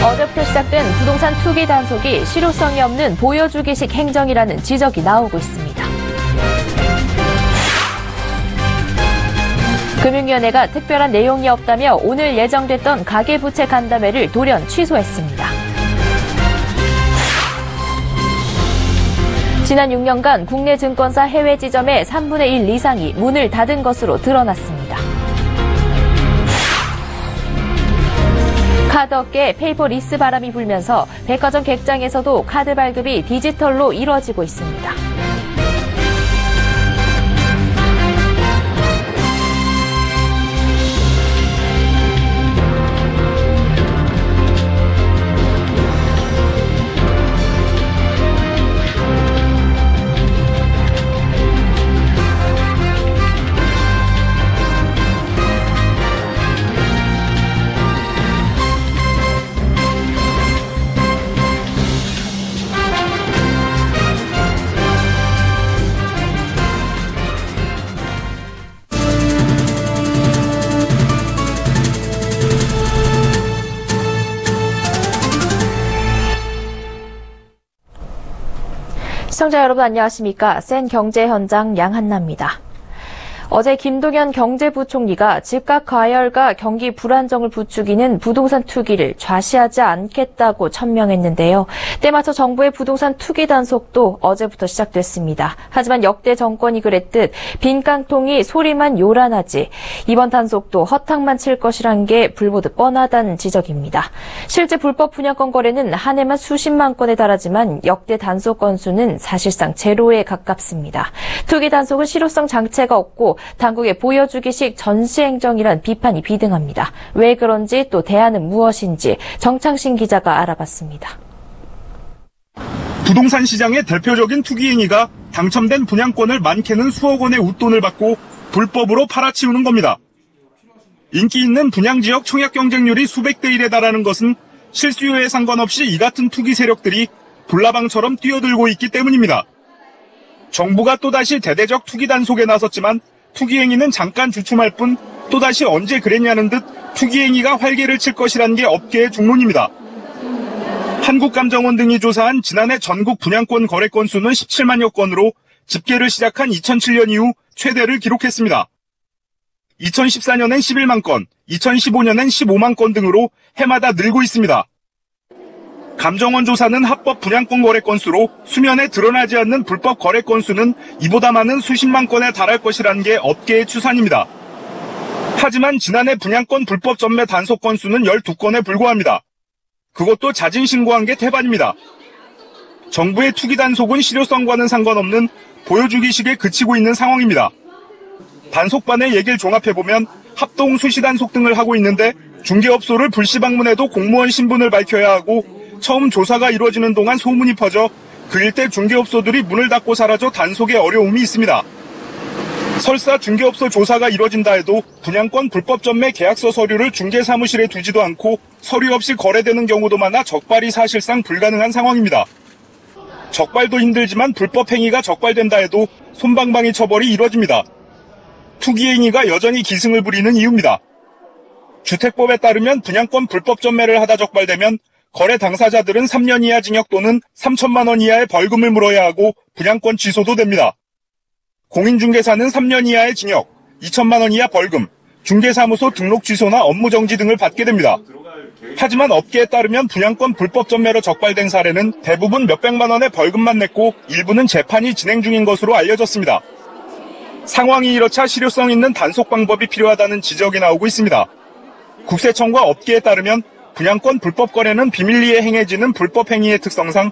어제부터 시작된 부동산 투기 단속이 실효성이 없는 보여주기식 행정이라는 지적이 나오고 있습니다. 금융위원회가 특별한 내용이 없다며 오늘 예정됐던 가계부채 간담회를 돌연 취소했습니다. 지난 6년간 국내 증권사 해외 지점의 3분의 1 이상이 문을 닫은 것으로 드러났습니다. 카드업계에 페이퍼리스 바람이 불면서 백화점 객장에서도 카드 발급이 디지털로 이뤄지고 있습니다. 시청자 여러분 안녕하십니까? 센 경제 현장 양한나입니다. 어제 김동연 경제부총리가 집값 과열과 경기 불안정을 부추기는 부동산 투기를 좌시하지 않겠다고 천명했는데요. 때맞춰 정부의 부동산 투기 단속도 어제부터 시작됐습니다. 하지만 역대 정권이 그랬듯 빈 깡통이 소리만 요란하지 이번 단속도 허탕만 칠 것이란 게 불보듯 뻔하다는 지적입니다. 실제 불법 분양권 거래는 한 해만 수십만 건에 달하지만 역대 단속 건수는 사실상 제로에 가깝습니다. 투기 단속은 실효성 장치가 없고 당국의 보여주기식 전시행정이란 비판이 비등합니다. 왜 그런지 또 대안은 무엇인지 정창신 기자가 알아봤습니다. 부동산 시장의 대표적인 투기 행위가 당첨된 분양권을 많게는 수억 원의 웃돈을 받고 불법으로 팔아치우는 겁니다. 인기 있는 분양지역 청약 경쟁률이 수백 대 1에 달하는 것은 실수요에 상관없이 이 같은 투기 세력들이 불나방처럼 뛰어들고 있기 때문입니다. 정부가 또다시 대대적 투기 단속에 나섰지만 투기 행위는 잠깐 주춤할 뿐 또다시 언제 그랬냐는 듯 투기 행위가 활개를 칠 것이라는 게 업계의 중론입니다. 한국감정원 등이 조사한 지난해 전국 분양권 거래 건수는 17만여 건으로 집계를 시작한 2007년 이후 최대를 기록했습니다. 2014년엔 11만 건, 2015년엔 15만 건 등으로 해마다 늘고 있습니다. 감정원 조사는 합법 분양권 거래 건수로 수면에 드러나지 않는 불법 거래 건수는 이보다 많은 수십만 건에 달할 것이라는 게 업계의 추산입니다. 하지만 지난해 분양권 불법 전매 단속 건수는 12건에 불과합니다. 그것도 자진 신고한 게 태반입니다. 정부의 투기 단속은 실효성과는 상관없는 보여주기식에 그치고 있는 상황입니다. 단속반의 얘기를 종합해보면 합동 수시 단속 등을 하고 있는데 중개업소를 불시 방문해도 공무원 신분을 밝혀야 하고 처음 조사가 이루어지는 동안 소문이 퍼져 그 일대 중개업소들이 문을 닫고 사라져 단속에 어려움이 있습니다. 설사 중개업소 조사가 이루어진다 해도 분양권 불법 전매 계약서 서류를 중개사무실에 두지도 않고 서류 없이 거래되는 경우도 많아 적발이 사실상 불가능한 상황입니다. 적발도 힘들지만 불법 행위가 적발된다 해도 솜방망이 처벌이 이루어집니다. 투기 행위가 여전히 기승을 부리는 이유입니다. 주택법에 따르면 분양권 불법 전매를 하다 적발되면 거래 당사자들은 3년 이하 징역 또는 3천만 원 이하의 벌금을 물어야 하고 분양권 취소도 됩니다. 공인중개사는 3년 이하의 징역, 2천만 원 이하 벌금, 중개사무소 등록 취소나 업무 정지 등을 받게 됩니다. 하지만 업계에 따르면 분양권 불법 전매로 적발된 사례는 대부분 몇백만 원의 벌금만 냈고 일부는 재판이 진행 중인 것으로 알려졌습니다. 상황이 이렇자 실효성 있는 단속 방법이 필요하다는 지적이 나오고 있습니다. 국세청과 업계에 따르면 분양권 불법 거래는 비밀리에 행해지는 불법 행위의 특성상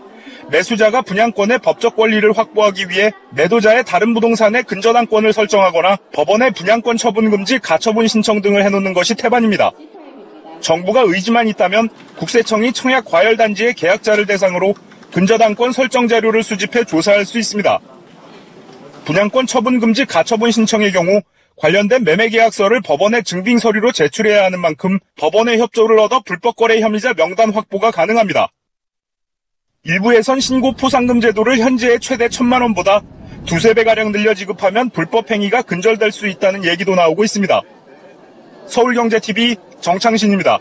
매수자가 분양권의 법적 권리를 확보하기 위해 매도자의 다른 부동산에 근저당권을 설정하거나 법원에 분양권 처분 금지 가처분 신청 등을 해놓는 것이 태반입니다. 정부가 의지만 있다면 국세청이 청약 과열단지의 계약자를 대상으로 근저당권 설정 자료를 수집해 조사할 수 있습니다. 분양권 처분 금지 가처분 신청의 경우 관련된 매매계약서를 법원에 증빙 서류로 제출해야 하는 만큼 법원의 협조를 얻어 불법거래 혐의자 명단 확보가 가능합니다. 일부에선 신고 포상금 제도를 현재의 최대 1,000만 원보다 두세 배가량 늘려 지급하면 불법 행위가 근절될 수 있다는 얘기도 나오고 있습니다. 서울경제TV 정창신입니다.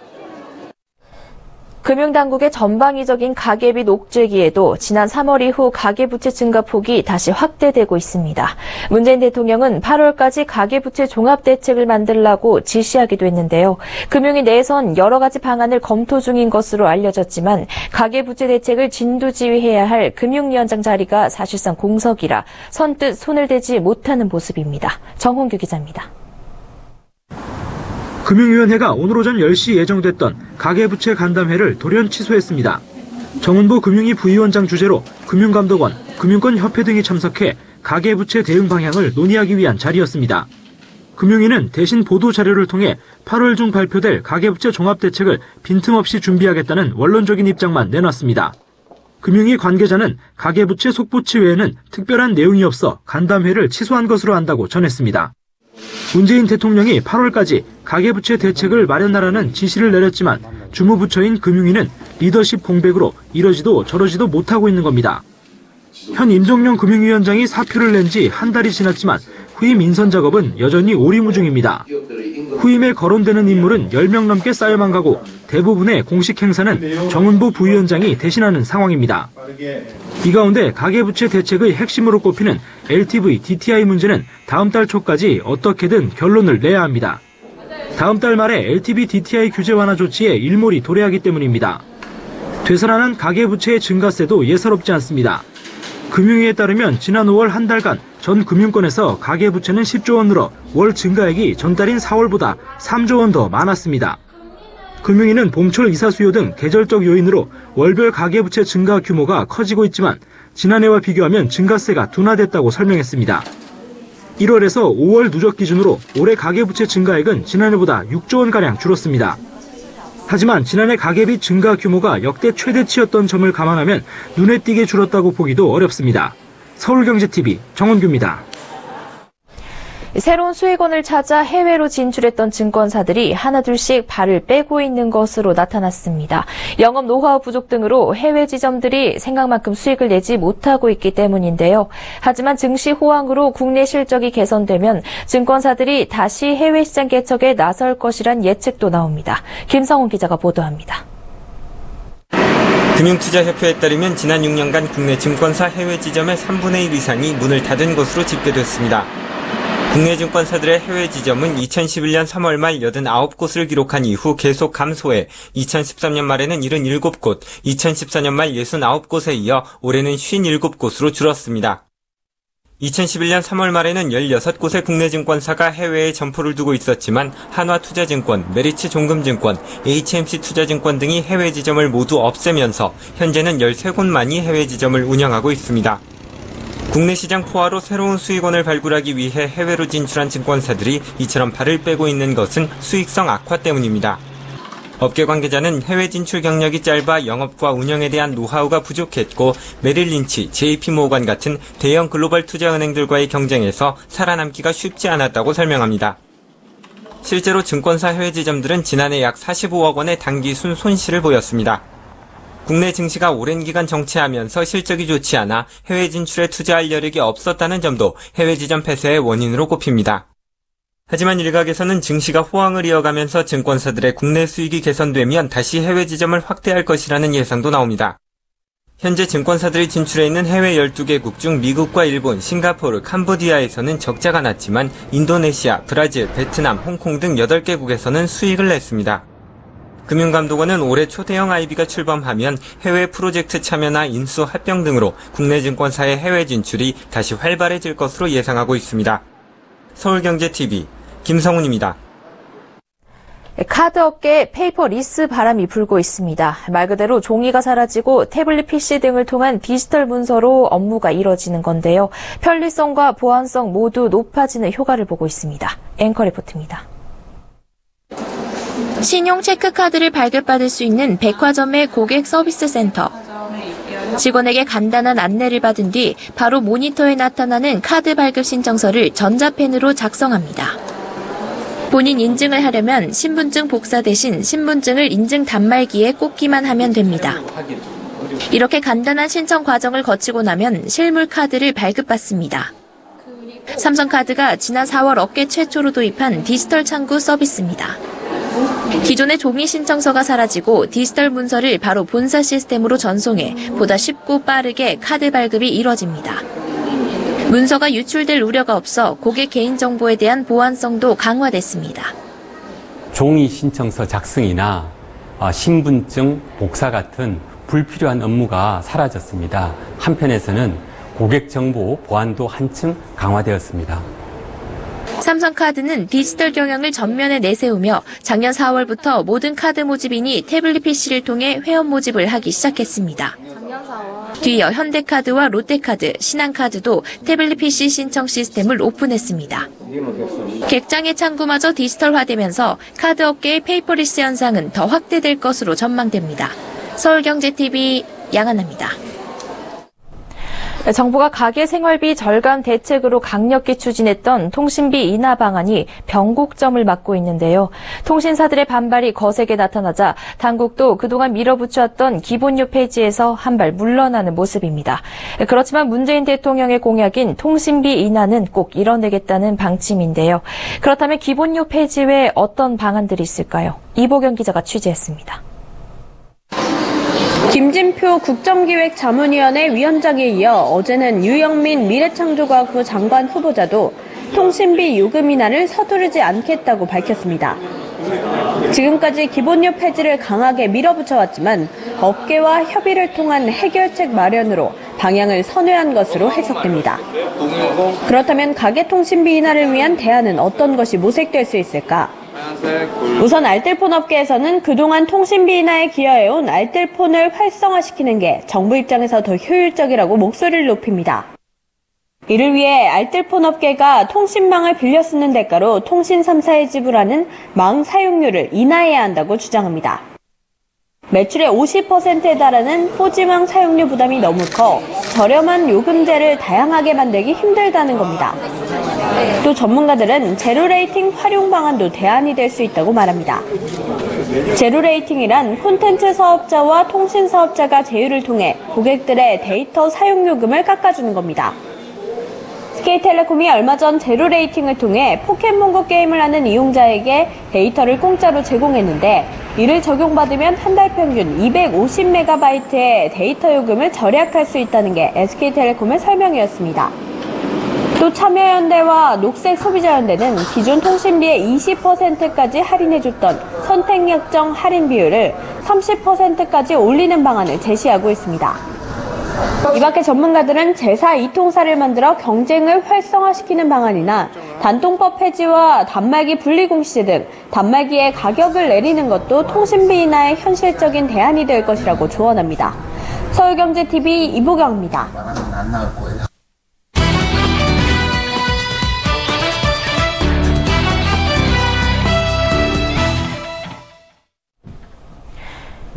금융당국의 전방위적인 가계빚 옥죄기에도 지난 3월 이후 가계부채 증가폭이 다시 확대되고 있습니다. 문재인 대통령은 8월까지 가계부채 종합대책을 만들라고 지시하기도 했는데요. 금융위 내에선 여러 가지 방안을 검토 중인 것으로 알려졌지만 가계부채 대책을 진두지휘해야 할 금융위원장 자리가 사실상 공석이라 선뜻 손을 대지 못하는 모습입니다. 정홍규 기자입니다. 금융위원회가 오늘 오전 10시 예정됐던 가계부채 간담회를 돌연 취소했습니다. 정은보 금융위 부위원장 주재로 금융감독원, 금융권협회 등이 참석해 가계부채 대응 방향을 논의하기 위한 자리였습니다. 금융위는 대신 보도자료를 통해 8월 중 발표될 가계부채 종합대책을 빈틈없이 준비하겠다는 원론적인 입장만 내놨습니다. 금융위 관계자는 가계부채 속보치 외에는 특별한 내용이 없어 간담회를 취소한 것으로 안다고 전했습니다. 문재인 대통령이 8월까지 가계부채 대책을 마련하라는 지시를 내렸지만 주무부처인 금융위는 리더십 공백으로 이러지도 저러지도 못하고 있는 겁니다. 현 임종영 금융위원장이 사표를 낸 지 한 달이 지났지만 후임 인선 작업은 여전히 오리무중입니다. 후임에 거론되는 인물은 10명 넘게 쌓여만 가고 대부분의 공식 행사는 정은보 부위원장이 대신하는 상황입니다. 이 가운데 가계부채 대책의 핵심으로 꼽히는 LTV, DTI 문제는 다음 달 초까지 어떻게든 결론을 내야 합니다. 다음 달 말에 LTV, DTI 규제 완화 조치에 일몰이 도래하기 때문입니다. 되살아난 가계부채의 증가세도 예사롭지 않습니다. 금융위에 따르면 지난 5월 한 달간 전 금융권에서 가계부채는 10조 원 늘어 월 증가액이 전달인 4월보다 3조 원 더 많았습니다. 금융위는 봄철 이사 수요 등 계절적 요인으로 월별 가계부채 증가 규모가 커지고 있지만 지난해와 비교하면 증가세가 둔화됐다고 설명했습니다. 1월에서 5월 누적 기준으로 올해 가계부채 증가액은 지난해보다 6조 원가량 줄었습니다. 하지만 지난해 가계빚 증가 규모가 역대 최대치였던 점을 감안하면 눈에 띄게 줄었다고 보기도 어렵습니다. 서울경제TV 정원규입니다. 새로운 수익원을 찾아 해외로 진출했던 증권사들이 하나둘씩 발을 빼고 있는 것으로 나타났습니다. 영업 노하우 부족 등으로 해외 지점들이 생각만큼 수익을 내지 못하고 있기 때문인데요. 하지만 증시 호황으로 국내 실적이 개선되면 증권사들이 다시 해외 시장 개척에 나설 것이란 예측도 나옵니다. 김성훈 기자가 보도합니다. 금융투자협회에 따르면 지난 6년간 국내 증권사 해외 지점의 3분의 1 이상이 문을 닫은 것으로 집계됐습니다. 국내 증권사들의 해외 지점은 2011년 3월 말 89곳을 기록한 이후 계속 감소해 2013년 말에는 77곳, 2014년 말 69곳에 이어 올해는 57곳으로 줄었습니다. 2011년 3월 말에는 16곳의 국내 증권사가 해외에 점포를 두고 있었지만 한화투자증권, 메리츠종금증권, HMC투자증권 등이 해외 지점을 모두 없애면서 현재는 13곳만이 해외 지점을 운영하고 있습니다. 국내 시장 포화로 새로운 수익원을 발굴하기 위해 해외로 진출한 증권사들이 이처럼 발을 빼고 있는 것은 수익성 악화 때문입니다. 업계 관계자는 해외 진출 경력이 짧아 영업과 운영에 대한 노하우가 부족했고 메릴린치, JP모건 같은 대형 글로벌 투자은행들과의 경쟁에서 살아남기가 쉽지 않았다고 설명합니다. 실제로 증권사 해외 지점들은 지난해 약 45억 원의 단기 순손실을 보였습니다. 국내 증시가 오랜 기간 정체하면서 실적이 좋지 않아 해외 진출에 투자할 여력이 없었다는 점도 해외 지점 폐쇄의 원인으로 꼽힙니다. 하지만 일각에서는 증시가 호황을 이어가면서 증권사들의 국내 수익이 개선되면 다시 해외 지점을 확대할 것이라는 예상도 나옵니다. 현재 증권사들이 진출해 있는 해외 12개국 중 미국과 일본, 싱가포르, 캄보디아에서는 적자가 났지만 인도네시아, 브라질, 베트남, 홍콩 등 8개국에서는 수익을 냈습니다. 금융감독원은 올해 초대형 IB가 출범하면 해외 프로젝트 참여나 인수 합병 등으로 국내 증권사의 해외 진출이 다시 활발해질 것으로 예상하고 있습니다. 서울경제TV 김성훈입니다. 카드 업계에 페이퍼리스 바람이 불고 있습니다. 말 그대로 종이가 사라지고 태블릿 PC 등을 통한 디지털 문서로 업무가 이뤄지는 건데요. 편리성과 보안성 모두 높아지는 효과를 보고 있습니다. 앵커 리포트입니다. 신용 체크카드를 발급받을 수 있는 백화점의 고객 서비스 센터. 직원에게 간단한 안내를 받은 뒤 바로 모니터에 나타나는 카드 발급 신청서를 전자펜으로 작성합니다. 본인 인증을 하려면 신분증 복사 대신 신분증을 인증 단말기에 꽂기만 하면 됩니다. 이렇게 간단한 신청 과정을 거치고 나면 실물 카드를 발급받습니다. 삼성카드가 지난 4월 업계 최초로 도입한 디지털 창구 서비스입니다. 기존의 종이 신청서가 사라지고 디지털 문서를 바로 본사 시스템으로 전송해 보다 쉽고 빠르게 카드 발급이 이뤄집니다. 문서가 유출될 우려가 없어 고객 개인정보에 대한 보안성도 강화됐습니다. 종이 신청서 작성이나 신분증 복사 같은 불필요한 업무가 사라졌습니다. 한편에서는 고객 정보 보안도 한층 강화되었습니다. 삼성카드는 디지털 경영을 전면에 내세우며 작년 4월부터 모든 카드 모집인이 태블릿 PC를 통해 회원 모집을 하기 시작했습니다. 뒤이어 현대카드와 롯데카드, 신한카드도 태블릿 PC 신청 시스템을 오픈했습니다. 객장의 창구마저 디지털화되면서 카드 업계의 페이퍼리스 현상은 더 확대될 것으로 전망됩니다. 서울경제TV 양한나입니다. 정부가 가계 생활비 절감 대책으로 강력히 추진했던 통신비 인하 방안이 변곡점을 맞고 있는데요. 통신사들의 반발이 거세게 나타나자 당국도 그동안 밀어붙였던 기본료 폐지에서 한 발 물러나는 모습입니다. 그렇지만 문재인 대통령의 공약인 통신비 인하는 꼭 이뤄내겠다는 방침인데요. 그렇다면 기본료 폐지 외에 어떤 방안들이 있을까요? 이보경 기자가 취재했습니다. 김진표 국정기획자문위원회 위원장에 이어 어제는 유영민 미래창조과학부 장관 후보자도 통신비 요금 인하를 서두르지 않겠다고 밝혔습니다. 지금까지 기본료 폐지를 강하게 밀어붙여왔지만 업계와 협의를 통한 해결책 마련으로 방향을 선회한 것으로 해석됩니다. 그렇다면 가계통신비 인하를 위한 대안은 어떤 것이 모색될 수 있을까? 우선 알뜰폰 업계에서는 그동안 통신비 인하에 기여해온 알뜰폰을 활성화시키는 게 정부 입장에서 더 효율적이라고 목소리를 높입니다. 이를 위해 알뜰폰 업계가 통신망을 빌려 쓰는 대가로 통신 3사에 지불하는 망 사용료를 인하해야 한다고 주장합니다. 매출의 50%에 달하는 4G망 사용료 부담이 너무 커 저렴한 요금제를 다양하게 만들기 힘들다는 겁니다. 또 전문가들은 제로레이팅 활용 방안도 대안이 될 수 있다고 말합니다. 제로레이팅이란 콘텐츠 사업자와 통신 사업자가 제휴를 통해 고객들의 데이터 사용 요금을 깎아주는 겁니다. SK텔레콤이 얼마 전 제로레이팅을 통해 포켓몬고 게임을 하는 이용자에게 데이터를 공짜로 제공했는데 이를 적용받으면 한 달 평균 250MB의 데이터 요금을 절약할 수 있다는 게 SK텔레콤의 설명이었습니다. 또 참여연대와 녹색소비자연대는 기존 통신비의 20%까지 할인해줬던 선택약정 할인 비율을 30%까지 올리는 방안을 제시하고 있습니다. 이 밖에 전문가들은 제사 이통사를 만들어 경쟁을 활성화시키는 방안이나 단통법 폐지와 단말기 분리공시제 등 단말기의 가격을 내리는 것도 통신비 인하의 현실적인 대안이 될 것이라고 조언합니다. 서울경제TV 이보경입니다.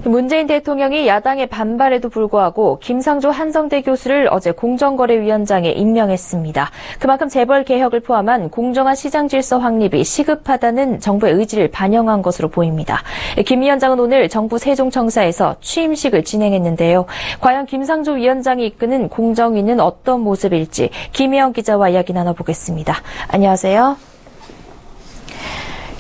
문재인 대통령이 야당의 반발에도 불구하고 김상조 한성대 교수를 어제 공정거래위원장에 임명했습니다. 그만큼 재벌 개혁을 포함한 공정한 시장 질서 확립이 시급하다는 정부의 의지를 반영한 것으로 보입니다. 김 위원장은 오늘 정부 세종청사에서 취임식을 진행했는데요. 과연 김상조 위원장이 이끄는 공정위는 어떤 모습일지 김혜영 기자와 이야기 나눠보겠습니다. 안녕하세요.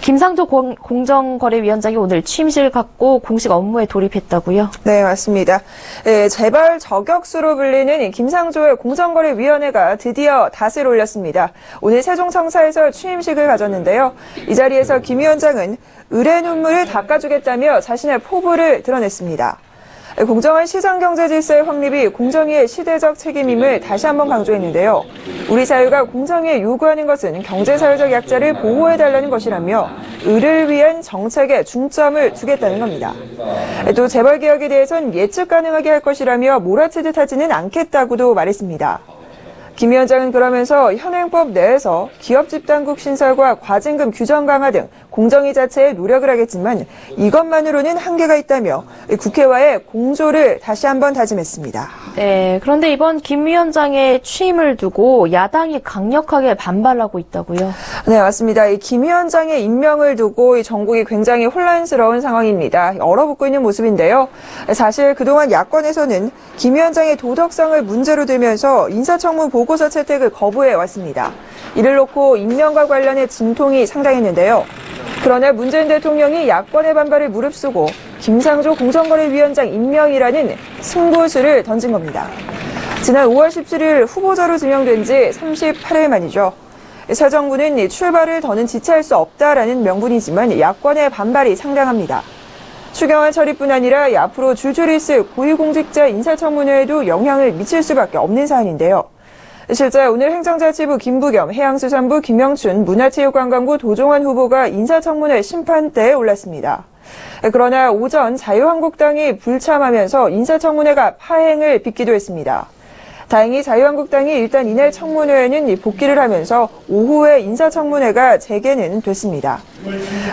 김상조 공정거래위원장이 오늘 취임식을 갖고 공식 업무에 돌입했다고요? 네, 맞습니다. 재벌 저격수로 불리는 김상조의 공정거래위원회가 드디어 닷을 올렸습니다. 오늘 세종청사에서 취임식을 가졌는데요. 이 자리에서 김 위원장은 의뢰 눈물을 닦아주겠다며 자신의 포부를 드러냈습니다. 공정한 시장 경제 질서의 확립이 공정위의 시대적 책임임을 다시 한번 강조했는데요. 우리 사회가 공정위에 요구하는 것은 경제사회적 약자를 보호해달라는 것이라며 의를 위한 정책에 중점을 두겠다는 겁니다. 또 재벌개혁에 대해선 예측 가능하게 할 것이라며 몰아치듯 하지는 않겠다고도 말했습니다. 김 위원장은 그러면서 현행법 내에서 기업 집단국 신설과 과징금 규정 강화 등 공정위 자체에 노력을 하겠지만 이것만으로는 한계가 있다며 국회와의 공조를 다시 한번 다짐했습니다. 네, 그런데 이번 김 위원장의 취임을 두고 야당이 강력하게 반발하고 있다고요? 네, 맞습니다. 이 김 위원장의 임명을 두고 이 전국이 굉장히 혼란스러운 상황입니다. 얼어붙고 있는 모습인데요. 사실 그동안 야권에서는 김 위원장의 도덕성을 문제로 들면서 인사청문 보고서 채택을 거부해 왔습니다. 이를 놓고 임명과 관련해 진통이 상당했는데요. 그러나 문재인 대통령이 야권의 반발을 무릅쓰고 김상조 공정거래위원장 임명이라는 승부수를 던진 겁니다. 지난 5월 17일 후보자로 지명된 지 38일 만이죠. 새 정부는 출발을 더는 지체할 수 없다라는 명분이지만 야권의 반발이 상당합니다. 추경안 처리뿐 아니라 앞으로 줄줄이 있을 고위공직자 인사청문회에도 영향을 미칠 수밖에 없는 사안인데요. 실제 오늘 행정자치부 김부겸, 해양수산부 김영춘, 문화체육관광부 도종환 후보가 인사청문회 심판대에 올랐습니다. 그러나 오전 자유한국당이 불참하면서 인사청문회가 파행을 빚기도 했습니다. 다행히 자유한국당이 일단 이날 청문회에는 복귀를 하면서 오후에 인사청문회가 재개는 됐습니다.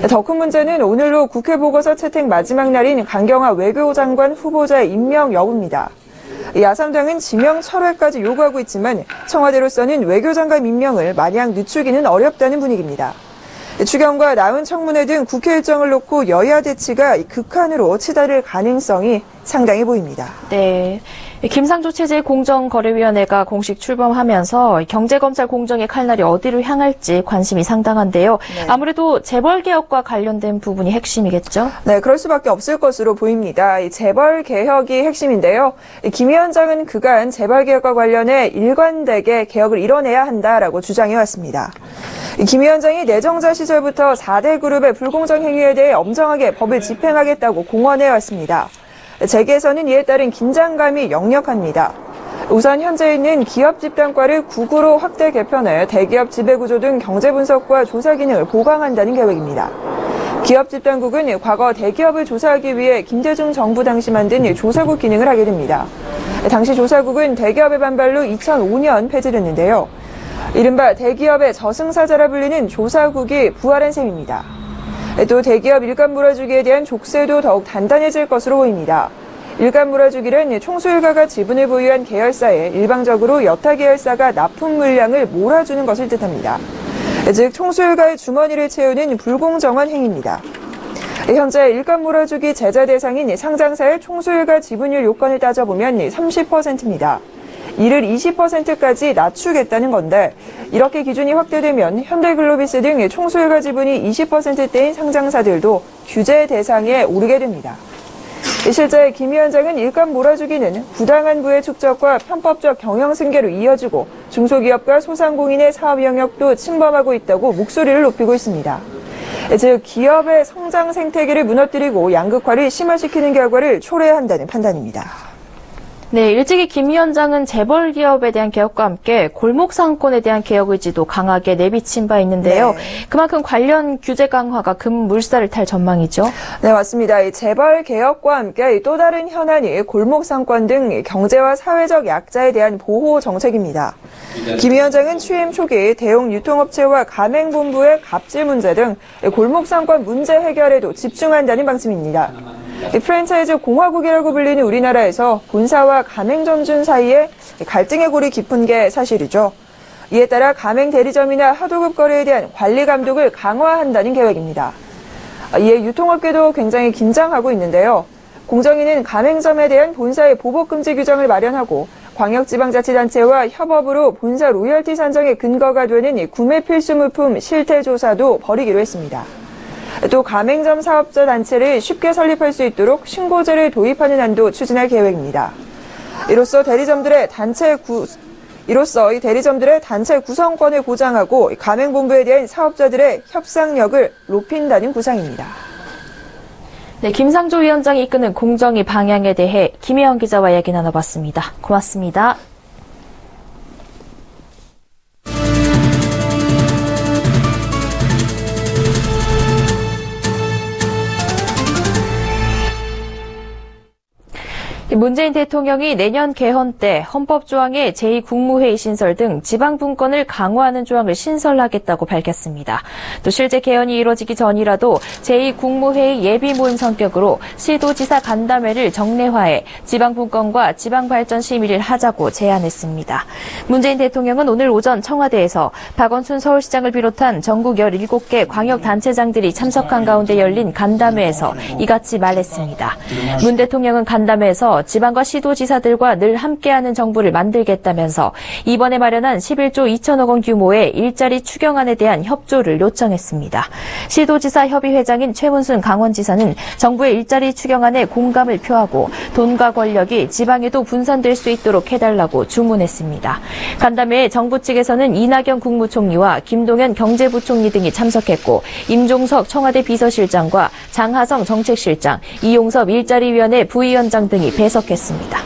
더 큰 문제는 오늘로 국회 보고서 채택 마지막 날인 강경화 외교장관 후보자의 임명 여부입니다. 야삼당은 지명 철회까지 요구하고 있지만 청와대로서는 외교장관 임명을 마냥 늦추기는 어렵다는 분위기입니다. 추경과 나훈 청문회 등 국회 일정을 놓고 여야 대치가 극한으로 치달을 가능성이 상당히 보입니다. 네. 김상조 체제 공정거래위원회가 공식 출범하면서 경제검찰 공정의 칼날이 어디로 향할지 관심이 상당한데요. 네. 아무래도 재벌개혁과 관련된 부분이 핵심이겠죠? 네, 그럴 수밖에 없을 것으로 보입니다. 이 재벌개혁이 핵심인데요. 김 위원장은 그간 재벌개혁과 관련해 일관되게 개혁을 이뤄내야 한다라고 주장해왔습니다. 김 위원장이 내정자 시절부터 4대 그룹의 불공정 행위에 대해 엄정하게 법을 집행하겠다고 공언해왔습니다. 재계에서는 이에 따른 긴장감이 역력합니다. 우선 현재 있는 기업 집단과를 9구로 확대 개편해 대기업 지배구조 등 경제 분석과 조사 기능을 보강한다는 계획입니다. 기업 집단국은 과거 대기업을 조사하기 위해 김대중 정부 당시 만든 조사국 기능을 하게 됩니다. 당시 조사국은 대기업의 반발로 2005년 폐지됐는데요. 이른바 대기업의 저승사자라 불리는 조사국이 부활한 셈입니다. 또 대기업 일감 몰아주기에 대한 족쇄도 더욱 단단해질 것으로 보입니다. 일감 몰아주기는 총수일가가 지분을 보유한 계열사에 일방적으로 여타 계열사가 납품 물량을 몰아주는 것을 뜻합니다. 즉 총수일가의 주머니를 채우는 불공정한 행위입니다. 현재 일감 몰아주기 제재 대상인 상장사의 총수일가 지분율 요건을 따져보면 30%입니다. 이를 20%까지 낮추겠다는 건데 이렇게 기준이 확대되면 현대글로비스 등 총수일가 지분이 20%대인 상장사들도 규제 대상에 오르게 됩니다. 실제 김 위원장은 일감 몰아주기는 부당한 부의 축적과 편법적 경영 승계로 이어지고 중소기업과 소상공인의 사업 영역도 침범하고 있다고 목소리를 높이고 있습니다. 즉 기업의 성장 생태계를 무너뜨리고 양극화를 심화시키는 결과를 초래한다는 판단입니다. 네, 일찍이 김 위원장은 재벌 기업에 대한 개혁과 함께 골목 상권에 대한 개혁 의지도 강하게 내비친 바 있는데요. 네. 그만큼 관련 규제 강화가 급물살을 탈 전망이죠. 네, 맞습니다. 이 재벌 개혁과 함께 또 다른 현안이 골목 상권 등 경제와 사회적 약자에 대한 보호 정책입니다. 김 위원장은 취임 초기 대형 유통업체와 가맹본부의 갑질 문제 등 골목 상권 문제 해결에도 집중한다는 방침입니다. 프랜차이즈 공화국이라고 불리는 우리나라에서 본사와 가맹점주 사이에 갈등의 골이 깊은 게 사실이죠. 이에 따라 가맹 대리점이나 하도급 거래에 대한 관리 감독을 강화한다는 계획입니다. 이에 유통업계도 굉장히 긴장하고 있는데요. 공정위는 가맹점에 대한 본사의 보복 금지 규정을 마련하고 광역지방자치단체와 협업으로 본사 로열티 산정의 근거가 되는 구매 필수물품 실태 조사도 벌이기로 했습니다. 또 가맹점 사업자 단체를 쉽게 설립할 수 있도록 신고제를 도입하는 안도 추진할 계획입니다. 이로써 대리점들의 단체 구성권을 보장하고 가맹본부에 대한 사업자들의 협상력을 높인다는 구상입니다. 네, 김상조 위원장이 이끄는 공정위 방향에 대해 김혜영 기자와 이야기 나눠봤습니다. 고맙습니다. 문재인 대통령이 내년 개헌 때 헌법조항의 제2국무회의 신설 등 지방분권을 강화하는 조항을 신설하겠다고 밝혔습니다. 또 실제 개헌이 이뤄지기 전이라도 제2국무회의 예비 모임 성격으로 시도지사 간담회를 정례화해 지방분권과 지방발전 심의를 하자고 제안했습니다. 문재인 대통령은 오늘 오전 청와대에서 박원순 서울시장을 비롯한 전국 17개 광역단체장들이 참석한 가운데 열린 간담회에서 이같이 말했습니다. 문 대통령은 간담회에서 지방과 시도지사들과 늘 함께하는 정부를 만들겠다면서 이번에 마련한 11조 2천억 원 규모의 일자리 추경안에 대한 협조를 요청했습니다. 시도지사 협의회장인 최문순 강원지사는 정부의 일자리 추경안에 공감을 표하고 돈과 권력이 지방에도 분산될 수 있도록 해달라고 주문했습니다. 간담회에 정부 측에서는 이낙연 국무총리와 김동연 경제부총리 등이 참석했고 임종석 청와대 비서실장과 장하성 정책실장, 이용섭 일자리위원회 부위원장 등이 배석했습니다.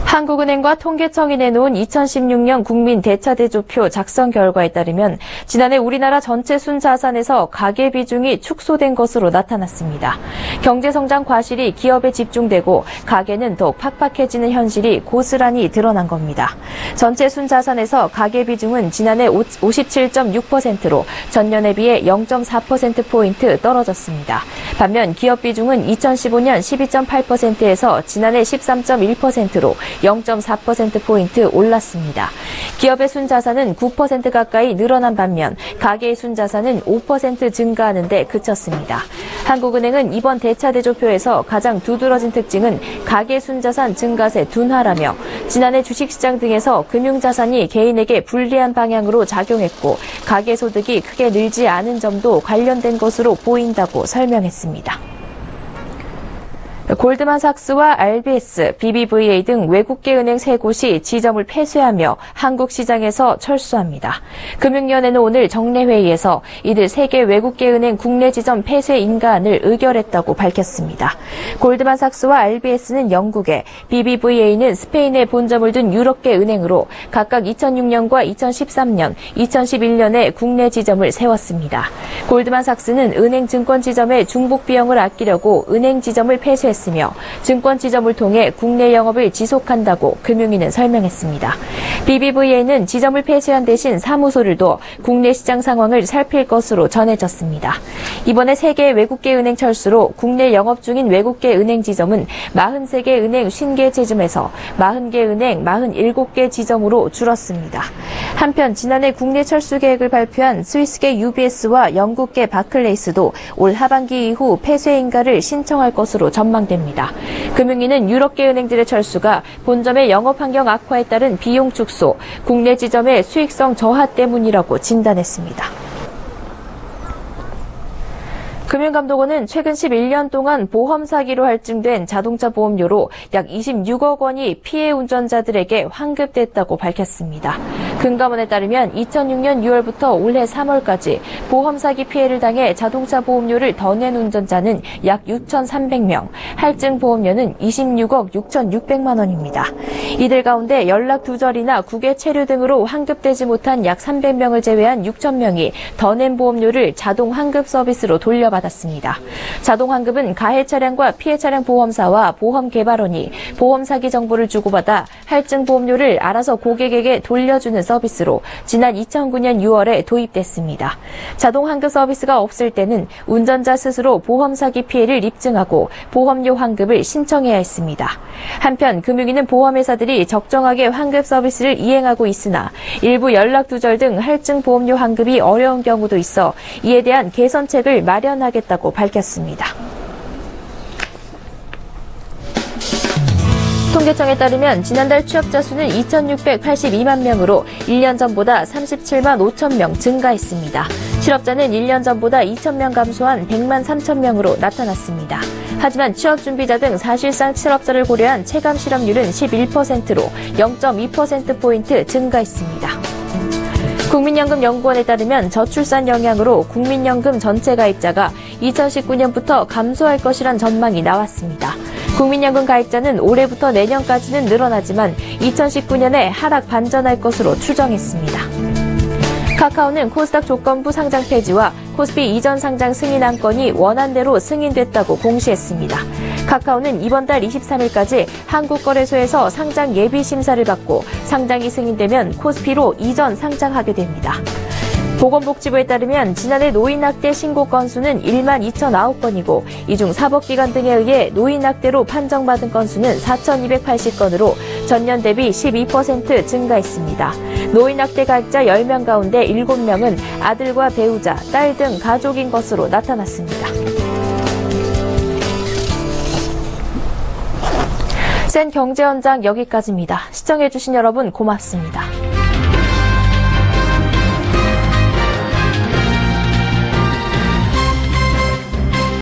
한국은행과 통계청이 내놓은 2016년 국민 대차대조표 작성 결과에 따르면 지난해 우리나라 전체 순자산에서 가계 비중이 축소된 것으로 나타났습니다. 경제성장 과실이 기업에 집중되고 가계는 더욱 팍팍해지는 현실이 고스란히 드러난 겁니다. 전체 순자산에서 가계 비중은 지난해 57.6%로 전년에 비해 0.4%포인트 떨어졌습니다. 반면 기업 비중은 2015년 12.8%에서 지난해 13.1%로 0.4%포인트 올랐습니다. 기업의 순자산은 9% 가까이 늘어난 반면 가계의 순자산은 5% 증가하는 데 그쳤습니다. 한국은행은 이번 대차대조표에서 가장 두드러진 특징은 가계 순자산 증가세 둔화라며 지난해 주식시장 등에서 금융자산이 개인에게 불리한 방향으로 작용했고 가계소득이 크게 늘지 않은 점도 관련된 것으로 보인다고 설명했습니다. 골드만삭스와 RBS, BBVA 등 외국계 은행 3곳이 지점을 폐쇄하며 한국 시장에서 철수합니다. 금융위원회는 오늘 정례회의에서 이들 3개 외국계 은행 국내 지점 폐쇄 인가안을 의결했다고 밝혔습니다. 골드만삭스와 RBS는 영국에, BBVA는 스페인에 본점을 둔 유럽계 은행으로 각각 2006년과 2013년, 2011년에 국내 지점을 세웠습니다. 골드만삭스는 은행 증권 지점의 중복 비용을 아끼려고 은행 지점을 폐쇄했습니다. 증권 지점을 통해 국내 영업을 지속한다고 금융위는 설명했습니다. BBVA는 지점을 폐쇄한 대신 사무소를 둬 국내 시장 상황을 살필 것으로 전해졌습니다. 이번에 3개 외국계 은행 철수로 국내 영업 중인 외국계 은행 지점은 43개 은행 50개 지점에서 40개 은행 47개 지점으로 줄었습니다. 한편 지난해 국내 철수 계획을 발표한 스위스계 UBS와 영국계 바클레이스도 올 하반기 이후 폐쇄 인가를 신청할 것으로 전망됩니다. 금융위는 유럽계 은행들의 철수가 본점의 영업 환경 악화에 따른 비용 축소, 국내 지점의 수익성 저하 때문이라고 진단했습니다. 금융감독원은 최근 11년 동안 보험 사기로 할증된 자동차 보험료로 약 26억 원이 피해 운전자들에게 환급됐다고 밝혔습니다. 금감원에 따르면 2006년 6월부터 올해 3월까지 보험 사기 피해를 당해 자동차 보험료를 더 낸 운전자는 약 6,300명, 할증 보험료는 26억 6,600만 원입니다. 이들 가운데 연락 두절이나 국외 체류 등으로 환급되지 못한 약 300명을 제외한 6,000명이 더 낸 보험료를 자동 환급 서비스로 돌려받았습니다. 자동 환급은 가해 차량과 피해 차량 보험사와 보험 개발원이 보험 사기 정보를 주고받아 할증 보험료를 알아서 고객에게 돌려주는 서비스로 지난 2009년 6월에 도입됐습니다. 자동 환급 서비스가 없을 때는 운전자 스스로 보험 사기 피해를 입증하고 보험료 환급을 신청해야 했습니다. 한편 금융위는 보험회사들이 적정하게 환급 서비스를 이행하고 있으나 일부 연락 두절 등 할증 보험료 환급이 어려운 경우도 있어 이에 대한 개선책을 마련하겠다고 밝혔습니다. 통계청에 따르면 지난달 취업자 수는 2,682만 명으로 1년 전보다 37만 5천 명 증가했습니다. 실업자는 1년 전보다 2,000명 감소한 100만 3천 명으로 나타났습니다. 하지만 취업준비자 등 사실상 실업자를 고려한 체감 실업률은 11%로 0.2%포인트 증가했습니다. 국민연금연구원에 따르면 저출산 영향으로 국민연금 전체 가입자가 2019년부터 감소할 것이란 전망이 나왔습니다. 국민연금 가입자는 올해부터 내년까지는 늘어나지만 2019년에 하락 반전할 것으로 추정했습니다. 카카오는 코스닥 조건부 상장 폐지와 코스피 이전 상장 승인 안건이 원안대로 승인됐다고 공시했습니다. 카카오는 이번 달 23일까지 한국거래소에서 상장 예비 심사를 받고 상장이 승인되면 코스피로 이전 상장하게 됩니다. 보건복지부에 따르면 지난해 노인학대 신고 건수는 1만 2,009건이고 이 중 사법기관 등에 의해 노인학대로 판정받은 건수는 4,280건으로 전년 대비 12% 증가했습니다. 노인학대 가해자 10명 가운데 7명은 아들과 배우자, 딸 등 가족인 것으로 나타났습니다. 센 경제 현장 여기까지입니다. 시청해주신 여러분 고맙습니다.